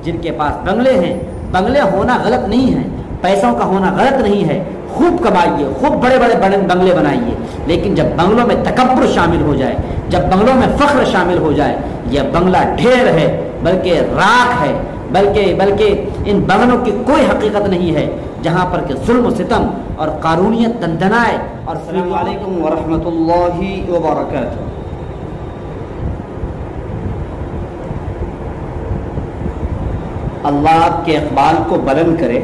جن کے پاس بنگلے ہیں، بنگلے ہونا غلط نہیں ہے، پیسوں کا ہونا غلط نہیں ہے، خوب کمائیے، خوب بڑے بڑے بنگلے بنائیے، لیکن جب بنگلوں میں تکبر شامل ہو جائے، جب بنگلوں میں فخر شامل ہو جائے، یہ بنگلہ ڈھیر ہے بلکہ راکھ ہے، بلکہ ان بنگلوں کی کوئی حقیقت نہیں ہے جہاں پر کہ ظلم و ستم اور قارونیت دندنائے. اور السلام علیکم ورحمۃ اللہ وبرکاتہ. اللہ آپ کے اقبال کو بلند کرے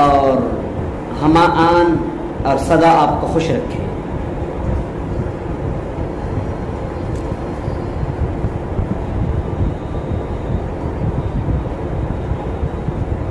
اور ہمہ آن اور سدا آپ کو خوش رکھے.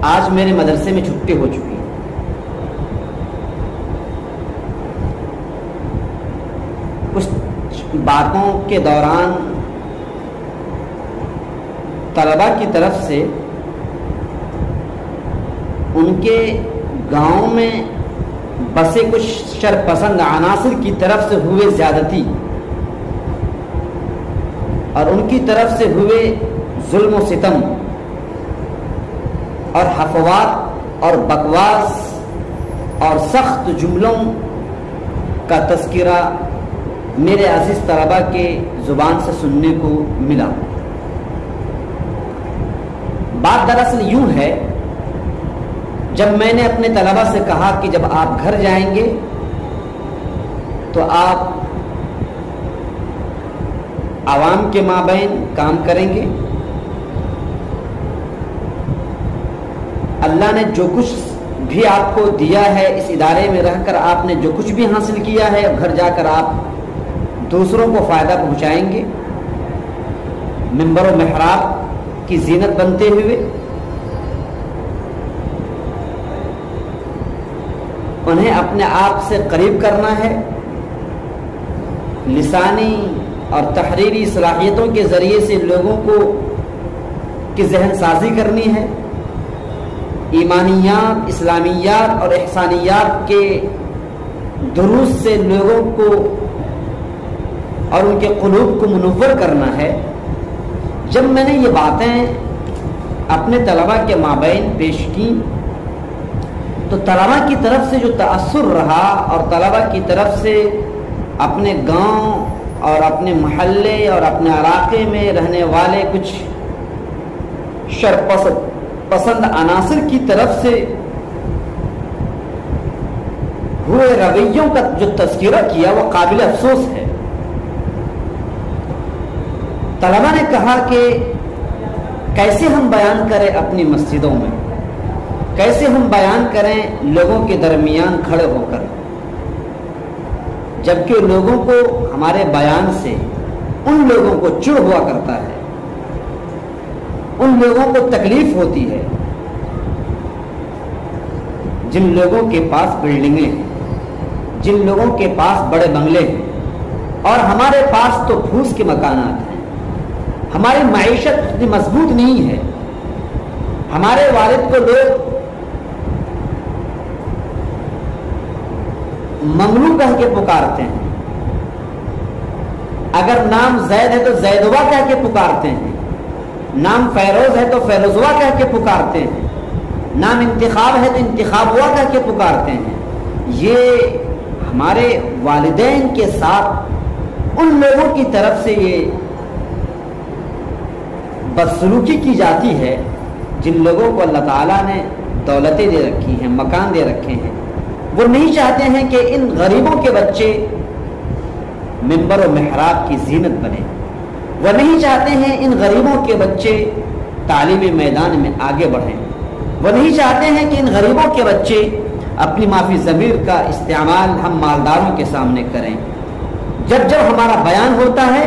آج میرے مدرسے میں چھٹی ہو چکی. کچھ باتوں کے دوران طلباء کی طرف سے ان کے گاؤں میں بسے کچھ شرپسند عناصر کی طرف سے ہوئے زیادتی اور ان کی طرف سے ہوئے ظلم و ستم اور حفوات اور بکواس اور سخت جملوں کا تذکرہ میرے عزیز طلباء کے زبان سے سننے کو ملا. بات دراصل یوں ہے، جب میں نے اپنے طلباء سے کہا کہ جب آپ گھر جائیں گے تو آپ عوام کے مابین کام کریں گے، اللہ نے جو کچھ بھی آپ کو دیا ہے اس ادارے میں رہ کر آپ نے جو کچھ بھی حاصل کیا ہے، گھر جا کر آپ دوسروں کو فائدہ پہنچائیں گے، منبر و محراب کی زینت بنتے ہوئے. انہیں اپنے آپ سے قریب کرنا ہے، لسانی اور تحریری صلاحیتوں کے ذریعے سے لوگوں کو کی ذہن سازی کرنی ہے، ایمانیات، اسلامیات اور احسانیات کے دروس سے لوگوں کو اور ان کے قلوب کو منور کرنا ہے. جب میں نے یہ باتیں اپنے طلباء کے مابین پیش کی تو طلباء کی طرف سے جو تأثر رہا اور طلباء کی طرف سے اپنے گاؤں اور اپنے محلے اور اپنے علاقے میں رہنے والے کچھ شرپسند عناصر کی طرف سے ہوئے رویوں کا جو تذکرہ کیا وہ قابل افسوس ہے. طلباء نے کہا کہ کیسے ہم بیان کریں اپنی مسجدوں میں، کیسے ہم بیان کریں لوگوں کے درمیان کھڑے ہو کر، جبکہ لوگوں کو ہمارے بیان سے ان لوگوں کو چڑ ہوا کرتا ہے، ان لوگوں کو تکلیف ہوتی ہے جن لوگوں کے پاس بلڈنگیں ہیں، جن لوگوں کے پاس بڑے بنگلے ہیں، اور ہمارے پاس تو پھوس کے مکانات ہیں. ہماری معیشت اتنی مضبوط نہیں ہے. ہمارے والد کو لوگ منگلو کہہ کے پکارتے ہیں، اگر نام زید ہے تو زیدوا کہہ کے پکارتے ہیں، نام فیروز ہے تو فیروزوا کہہ کے پکارتے ہیں، نام انتخاب ہے تو انتخابوا کہہ کے پکارتے ہیں. یہ ہمارے والدین کے ساتھ ان لوگوں کی طرف سے یہ بدسلوکی کی جاتی ہے جن لوگوں کو اللہ تعالیٰ نے دولتیں دے رکھی ہیں، مکان دے رکھے ہیں. وہ نہیں چاہتے ہیں کہ ان غریبوں کے بچے منبر و محراب کی زینت بنے. وہ نہیں چاہتے ہیں ان غریبوں کے بچے تعلیمی میدان میں آگے بڑھیں. وہ نہیں چاہتے ہیں کہ ان غریبوں کے بچے اپنی معافی ضمیر کا استعمال ہم مالداروں کے سامنے کریں. جب ہمارا بیان ہوتا ہے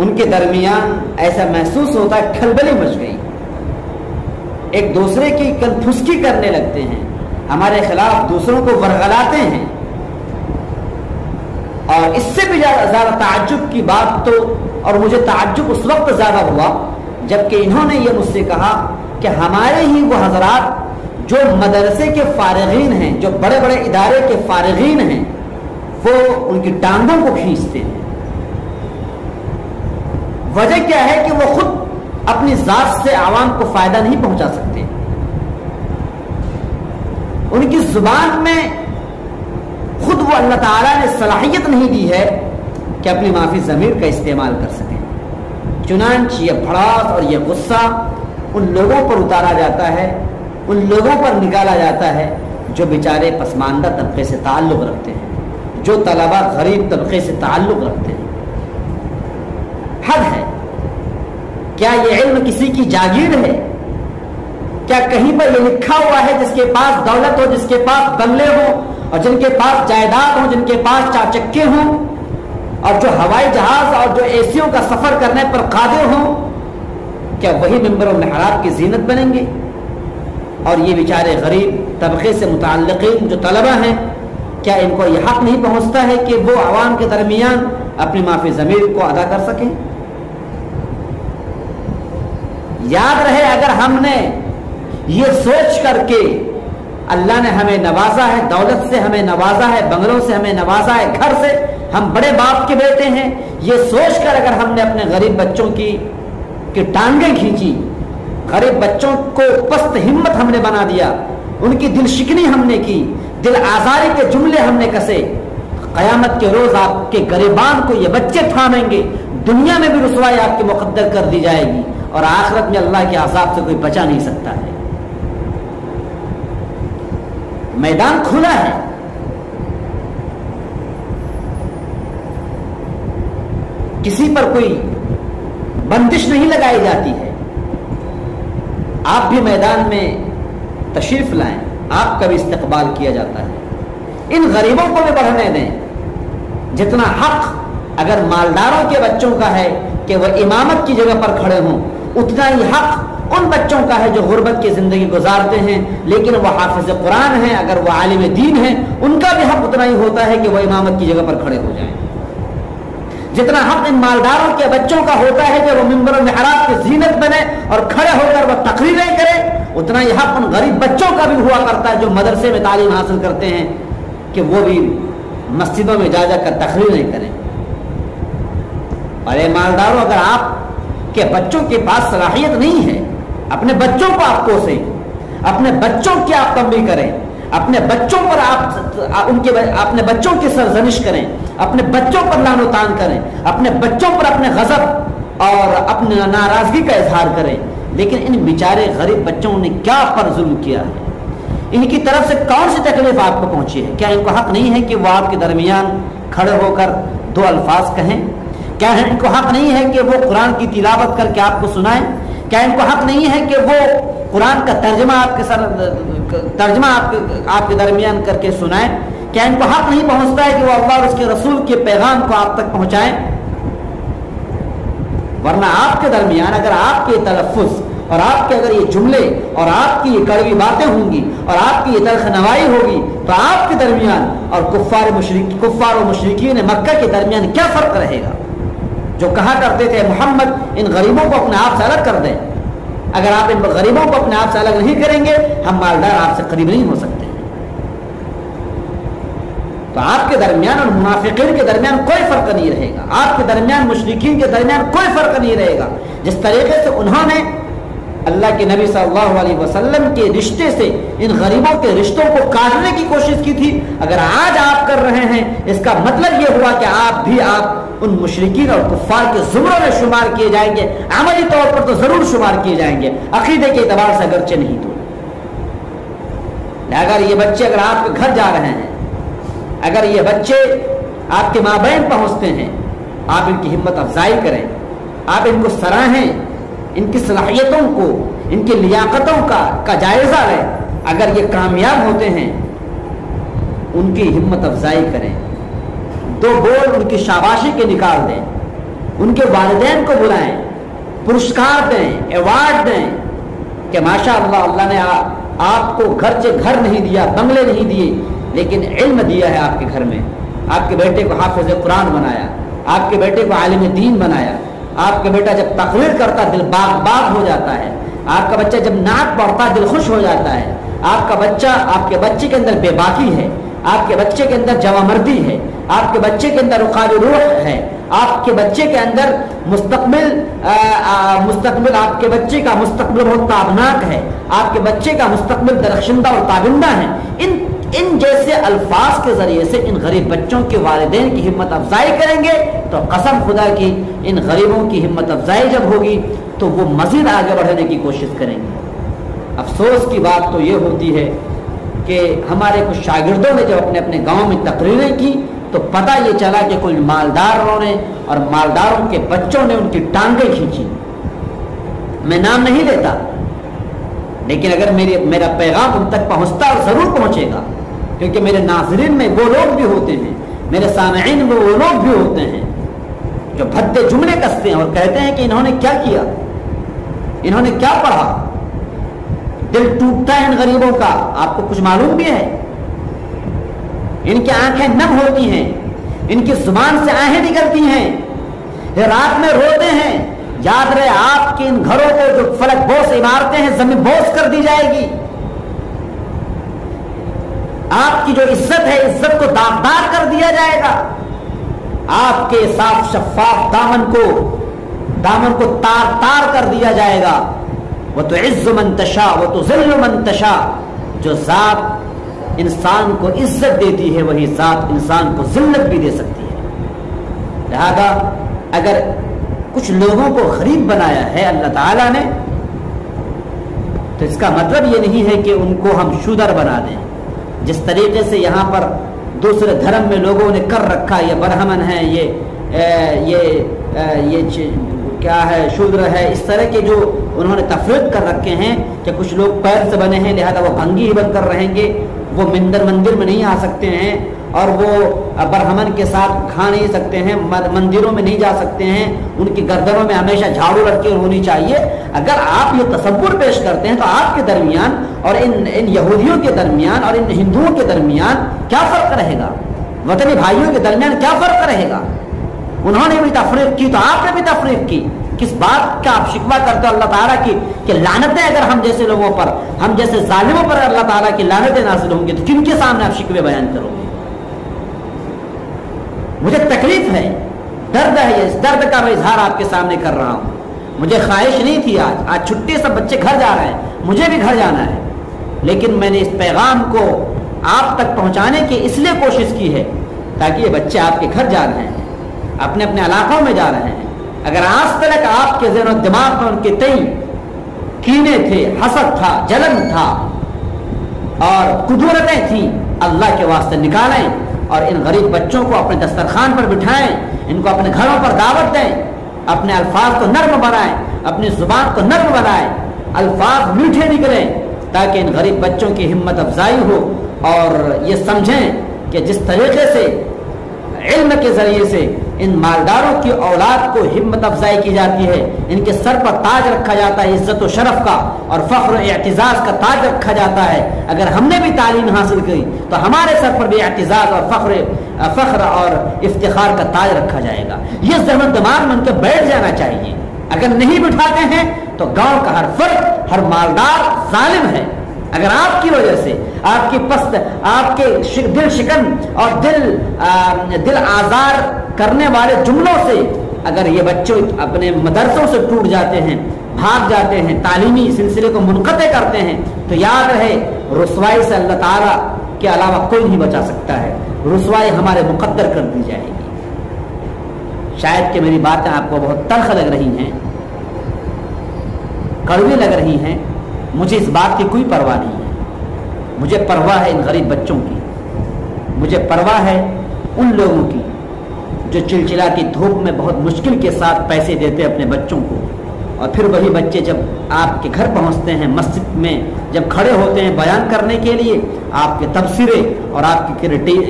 ان کے درمیان ایسا محسوس ہوتا ہے کھلبلی مچ گئی، ایک دوسرے کی کنفسکی کرنے لگتے ہیں، ہمارے خلاف دوسروں کو ورغلاتے ہیں. اور اس سے بھی زیادہ تعجب کی بات تو، اور مجھے تعجب اس وقت زیادہ ہوا جبکہ انہوں نے یہ مجھ سے کہا کہ ہمارے ہی وہ حضرات جو مدرسے کے فارغین ہیں، جو بڑے بڑے ادارے کے فارغین ہیں، وہ ان کی ٹانگوں کو کھینچتے ہیں، وجہ کیا ہے کہ وہ خود اپنی ذات سے عوام کو فائدہ نہیں پہنچا سکتے. ان کی زبان میں خود وہ اللہ تعالیٰ نے صلاحیت نہیں دی ہے کہ اپنی معافی ضمیر کا استعمال کر سکیں. چنانچہ یہ بھڑاس اور یہ غصہ ان لوگوں پر اتارا جاتا ہے، ان لوگوں پر نکالا جاتا ہے جو بیچارے پسماندہ طبقے سے تعلق رکھتے ہیں، جو طلبہ غریب طبقے سے تعلق رکھتے ہیں. حد ہے. کیا یہ علم کسی کی جاگیر ہے؟ کیا کہیں پر یہ لکھا ہوا ہے جس کے پاس دولت ہو، جس کے پاس بنگلے ہوں اور جن کے پاس جائیداد ہوں، جن کے پاس چار چکے ہوں اور جو ہوائی جہاز اور جو اے سیوں کا سفر کرنے پر قادر ہوں، کیا وہی ممبر و محراب کی زینت بنیں گے؟ اور یہ بیچارے غریب طبقے سے متعلقین جو طلبہ ہیں، کیا ان کو یہ حق نہیں پہنچتا ہے کہ وہ عوام کے درمیان اپنی معافی ضمیر کو ادا کر سکیں؟ یاد رہے، اگر ہم نے یہ سوچ کر کے اللہ نے ہمیں نوازا ہے، دولت سے ہمیں نوازا ہے، بنگلوں سے ہمیں نوازا ہے، گھر سے، ہم بڑے باپ کے بیٹے ہیں، یہ سوچ کر اگر ہم نے اپنے غریب بچوں کی ٹانگیں کھینچی، غریب بچوں کو پست ہمت ہم نے بنا دیا، ان کی دل شکنی ہم نے کی، دل آزاری کے جملے ہم نے کسے، قیامت کے روز آپ کے گریبان کو یہ بچے تھامیں گے، دنیا میں بھی رسوائی آپ کی مقدر کر دی جائے گی اور آخرت میں اللہ کے عذاب سے کوئی بچا نہیں سکتا ہے. میدان کھلا ہے. کسی پر کوئی بندش نہیں لگائی جاتی ہے. آپ بھی میدان میں تشریف لائیں، آپ کا بھی استقبال کیا جاتا ہے. ان غریبوں کو بھی بڑھنے دیں. جتنا حق اگر مالداروں کے بچوں کا ہے کہ وہ امامت کی جگہ پر کھڑے ہوں، اتنا ہی حق ان بچوں کا ہے جو غربت کی زندگی گزارتے ہیں لیکن وہ حافظ قرآن ہیں، اگر وہ عالم دین ہیں، ان کا بھی حق اتنا ہی ہوتا ہے کہ وہ امامت کی جگہ پر کھڑے ہو جائیں. جتنا حق ان مالداروں کے بچوں کا ہوتا ہے کہ وہ منبر و محراب کی زینت بنے اور کھڑے ہو کر وہ تقریریں کریں، اتنا ہی حق ان غریب بچوں کا بھی ہوا کرتا ہے جو مدرسے میں تعلیم حاصل کرتے ہیں کہ وہ بھی مسجدوں میں جا جا کر تقریریں کریں. ارے مالداروں، اگر آپ کے بچوں کے پاس صلاحیت نہیں ہے، اپنے بچوں کو آپ کوسیں، اپنے بچوں کی آپ تنبیہ کریں، اپنے بچوں پر آپ اپنے بچوں کی سرزنش کریں، اپنے بچوں پر لعن و طعن کریں، اپنے بچوں پر اپنے غضب اور اپنے ناراضگی کا اظہار کریں، لیکن ان بیچارے غریب بچوں نے کیا پر ظلم کیا ہے؟ ان کی طرف سے کون سی تکلیف آپ کو پہنچی ہے؟ کیا ان کو حق نہیں ہے کہ وہ آپ کے درمیان کھڑے ہو کر دو الفاظ کہیں؟ کیا ان کو حق نہیں ہے کہ وہ قرآن کی تلاوت کر کے آپ کو سنائیں؟ کیا ان کو حق نہیں ہے کہ وہ قرآن کا ترجمہ آپ کے درمیان کر کے سنائیں؟ کیا ان کو حق نہیں پہنچتا ہے کہ وہ اللہ اور اس کے رسول کے پیغام کو آپ تک پہنچائیں؟ ورنہ آپ کے درمیان اگر آپ کے تلفظ اور آپ کے اگر یہ جملے اور آپ کی یہ کڑوی باتیں ہوں گی اور آپ کی یہ تلخ نوائی ہوگی تو آپ کے درمیان اور کفار و مشرکین مکہ کے درمیان کیا فرق رہے گا؟ جو کہا کرتے تھے محمد ان غریبوں کو اپنے آپ سے الگ کر دیں، اگر آپ ان غریبوں کو اپنے آپ سے الگ نہیں کریں گے ہم مالدار آپ سے قریب نہیں ہو سکتے. تو آپ کے درمیان اور منافقین کے درمیان کوئی فرق نہیں رہے گا، آپ کے درمیان مشرکین کے درمیان کوئی فرق نہیں رہے گا. جس طریقے سے انہوں نے اللہ کے نبی صلی اللہ علیہ وسلم کے رشتے سے ان غریبوں کے رشتوں کو کاٹنے کی کوشش کی تھی، اگر آج آپ کر رہے ہیں اس کا مطلب یہ ہوا کہ آپ ان مشرکین اور کفار کے زمروں میں شمار کیے جائیں گے. عملی طور پر تو ضرور شمار کیے جائیں گے، عقیدے کے اعتبار سے اگرچہ نہیں تو. اگر یہ بچے اگر آپ کے گھر جا رہے ہیں، اگر یہ بچے آپ کے مابین پہنچتے ہیں، آپ ان کی ہمت افزائی کریں، آپ ان کو سراہیں، ان کی صلاحیتوں کو، ان کی لیاقتوں کا جائزہ لیں. اگر یہ کامیاب ہوتے ہیں ان کی ہمت افزائی کریں، دو بول ان کی شاباشی کے نکال دیں، ان کے والدین کو بلائیں، پرسکار دیں، ایوارڈ دیں کہ ماشاءاللہ اللہ نے آپ کو گھر نہیں دیا، بنگلے نہیں دیے، لیکن علم دیا ہے آپ کے گھر میں. آپ کے بیٹے کو حافظ قرآن بنایا، آپ کے بیٹے کو عالم دین بنایا. آپ کا بیٹا جب تقریر کرتا دل باغ باغ ہو جاتا ہے، آپ کا بچہ جب نعت پڑھتا دل خوش ہو جاتا ہے. آپ کے بچے کے اندر بے باکی ہے، آپ کے بچے کے اندر جوامردی ہے، آپ کے بچے کے اندر رقاب روح ہے، آپ کے بچے کے اندر مستقبل آپ کے بچے کا مستقبل بہت تابناک ہے، آپ کے بچے کا مستقبل درخشندہ اور تابندہ ہے، ان جیسے الفاظ کے ذریعے سے ان غریب بچوں کے والدین کی ہمت افزائی کریں گے تو قسم خدا کی ان غریبوں کی ہمت افزائی جب ہوگی تو وہ مزید آگے بڑھنے کی کوشش کریں گے۔ افسوس کی بات تو یہ ہوتی ہے کہ ہمارے کچھ شاگردوں نے جب اپنے اپنے گاؤں میں تقریریں کی تو پتہ یہ چلا کہ کچھ مالداروں نے اور مالداروں کے بچوں نے ان کی ٹانگیں کھینچی۔ میں نام نہیں لیتا، لیکن اگر میرا پیغام ان تک پہنچتا اور ضرور پہنچے گا، کیونکہ میرے ناظرین میں وہ لوگ بھی ہوتے ہیں، میرے سامعین میں وہ لوگ بھی ہوتے ہیں جو بھدے جملے کستے ہیں اور کہتے ہیں کہ انہوں نے کیا کیا، انہوں نے کیا پڑھا۔ دل ٹوٹتا ہے ان غریبوں کا، آپ کو کچھ معلوم بھی ہے۔ ان کی آنکھیں نم ہوتی ہیں، ان کی زبان سے آہیں نکلتی ہیں، رات میں روتے ہیں۔ یاد رہے آپ کے ان گھروں کو جو فلک بوس عمارتیں ہیں زمین بوس کر دی جائے گی۔ آپ کی جو عزت ہے عزت کو داغدار کر دیا جائے گا۔ آپ کے صاف شفاف دامن کو تار تار کر دیا جائے گا۔ وَتُعِزُّ مَن تَشَاءُ وَتُذِلُّ مَن تَشَاءُ، جو ذات انسان کو عزت دیتی ہے وہی ذات انسان کو ذلت بھی دے سکتی ہے۔ لہذا اگر کچھ لوگوں کو غریب بنایا ہے اللہ تعالیٰ نے تو اس کا مطلب یہ نہیں ہے کہ ان کو ہم شودر بنا دیں۔ جس طریقے سے یہاں پر دوسرے دھرم میں لوگوں نے کر رکھا، یہ برہمن ہے، یہ کیا ہے، شودر ہے، اس طرح کے جو انہوں نے تفریق کر رکھے ہیں کہ کچھ لوگ پیر سے بنے ہیں لہذا وہ بھنگی ہی بن کر رہیں گے، وہ مندر میں نہیں آ سکتے ہیں، اور وہ برہمن کے ساتھ کھا نہیں سکتے ہیں، مندروں میں نہیں جا سکتے ہیں، ان کی گردنوں میں ہمیشہ جھاڑو لٹکی ہونی چاہیے۔ اگر آپ یہ تصور پیش کرتے ہیں تو آپ کے درمیان اور ان یہودیوں کے درمیان اور ان ہندوؤں کے درمیان کیا فرق رہے گا؟ وطنی بھائیوں کے درمیان کیا فرق رہے گا؟ انہوں نے بھی تفریق کی تو آپ نے بھی تفریق کی۔ کس بات کا آپ شکوہ کرتے ہو اللہ تعالیٰ کی کہ لعنتیں اگر ہم جیسے لوگوں پر، ہم جیسے ظالموں پر اللہ تعالیٰ کی لعنتیں نازل ہوں گی تو کن کے سامنے آپ شکوے بیان کرو گے؟ مجھے تکلیف ہے، درد ہے، اس درد کا میں اظہار آپ کے سامنے کر رہا ہوں۔ مجھے خواہش نہیں تھی، آج چھٹی سب بچے گھر جا رہے ہیں، مجھے بھی گھر جانا ہے، لیکن میں نے اس پیغام کو آپ تک پہنچانے کی اس لیے کوشش کی ہے تاکہ یہ بچے آپ کے گھر جا رہے ہیں، اپنے اپنے علاقوں میں جا رہے ہیں۔ اگر آج تک آپ کے ذہن و دماغ میں ان کے تئیں کینے تھے، حسد تھا، جلن تھا اور کدورتیں تھیں، اللہ کے واسطے نکالیں اور ان غریب بچوں کو اپنے دسترخوان پر بٹھائیں، ان کو اپنے گھروں پر دعوت دیں، اپنے الفاظ کو نرم بنائیں، اپنی زبان کو نرم بنائیں، الفاظ میٹھے نکلیں تاکہ ان غریب بچوں کی ہمت افزائی ہو اور یہ سمجھیں کہ جس طریقے سے علم کے ذریعے سے ان مالداروں کی اولاد کو ہمت افزائی کی جاتی ہے، ان کے سر پر تاج رکھا جاتا ہے عزت و شرف کا اور فخر و اعتزاز کا تاج رکھا جاتا ہے۔ اگر ہم نے بھی تعلیم حاصل کی تو ہمارے سر پر بھی اعتزاز اور فخر اور افتخار کا تاج رکھا جائے گا۔ یہ ذہن و دماغ میں ان کے بیٹھ جانا چاہیے۔ اگر نہیں بٹھاتے ہیں تو گاؤں کا ہر فرد، ہر مالدار ظالم ہے۔ اگر آپ کی وجہ سے آپ کی پست، آپ کے دل شکن اور دل آزار کرنے والے جملوں سے اگر یہ بچے اپنے مدرسوں سے ٹوٹ جاتے ہیں، بھاگ جاتے ہیں، تعلیمی سلسلے کو منقطع کرتے ہیں تو یاد رہے رسوائی سے اللہ تعالیٰ کے علاوہ کوئی نہیں بچا سکتا ہے۔ رسوائی ہمارے مقدر کر دی جائے گی۔ شاید کہ میری باتیں آپ کو بہت تلخ لگ رہی ہیں، کڑوی لگ رہی ہیں، مجھے اس بات کی کوئی پرواہ نہیں ہے۔ مجھے پرواہ ہے ان غریب بچوں کی، مجھے پرواہ ہے ان لوگوں کی جو چلچلاتی دھوپ میں بہت مشکل کے ساتھ پیسے دیتے اپنے بچوں کو، اور پھر وہی بچے جب آپ کے گھر پہنچتے ہیں، مسجد میں جب کھڑے ہوتے ہیں بیان کرنے کے لیے، آپ کے تبصرے اور آپ کی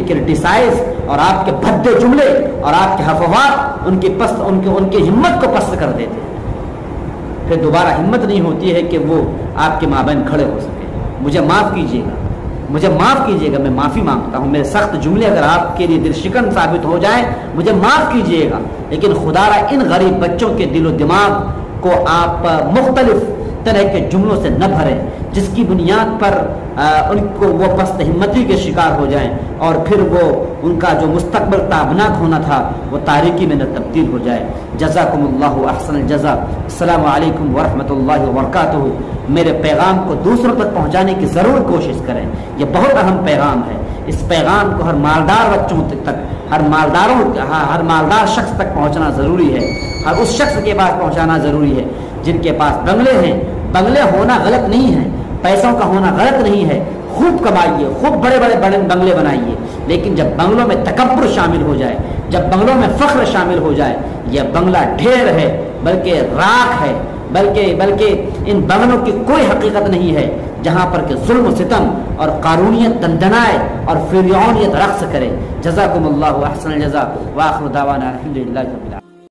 کرٹیسائز اور آپ کے بھدے جملے اور آپ کے حفوات ان کی ہمت کو پست کر دیتے ہیں۔ پھر دوبارہ ہمت نہیں ہوتی ہے کہ وہ آپ کے مابین کھڑے ہو سکے۔ مجھے معاف کیجیے گا، مجھے معاف کیجیے گا، میں معافی مانگتا ہوں۔ میرے سخت جملے اگر آپ کے لیے دل شکن ثابت ہو جائیں مجھے معاف کیجیے گا، لیکن خدا را ان غریب بچوں کے دل و دماغ کو آپ مختلف طرح کے جملوں سے نہ بھریں جس کی بنیاد پر ان کو وہ پست ہمتی کے شکار ہو جائیں اور پھر وہ ان کا جو مستقبل تابناک ہونا تھا وہ تاریکی میں نہ تبدیل ہو جائے۔ جزاکم اللہ احسن الجزا۔ السلام علیکم ورحمۃ اللہ وبرکاتہ۔ میرے پیغام کو دوسروں تک پہنچانے کی ضرور کوشش کریں، یہ بہت اہم پیغام ہے۔ اس پیغام کو ہر مالدار بچوں تک، ہر مالدار شخص تک پہنچنا ضروری ہے، ہر اس شخص کے پاس پہنچانا ضروری ہے جن کے پاس بنگلے ہیں۔ بنگلے ہونا غلط نہیں ہے، پیسوں کا ہونا غلط نہیں ہے، خوب کمائیے، خوب بڑے بڑے بنگلے بنائیے، لیکن جب بنگلوں میں تکبر شامل ہو جائے، جب بنگلوں میں فخر شامل ہو جائے، یہ بنگلہ ڈھیر ہے بلکہ راکھ ہے، بلکہ ان بنگلوں کی کوئی حقیقت نہیں ہے جہاں پر کہ ظلم و ستم اور قارونیت دندنائے اور فرعونیت رقص کرے۔ جزاکم اللہ احسن الجزا، وآخر دعوانا الحمدللہ رب العالمین۔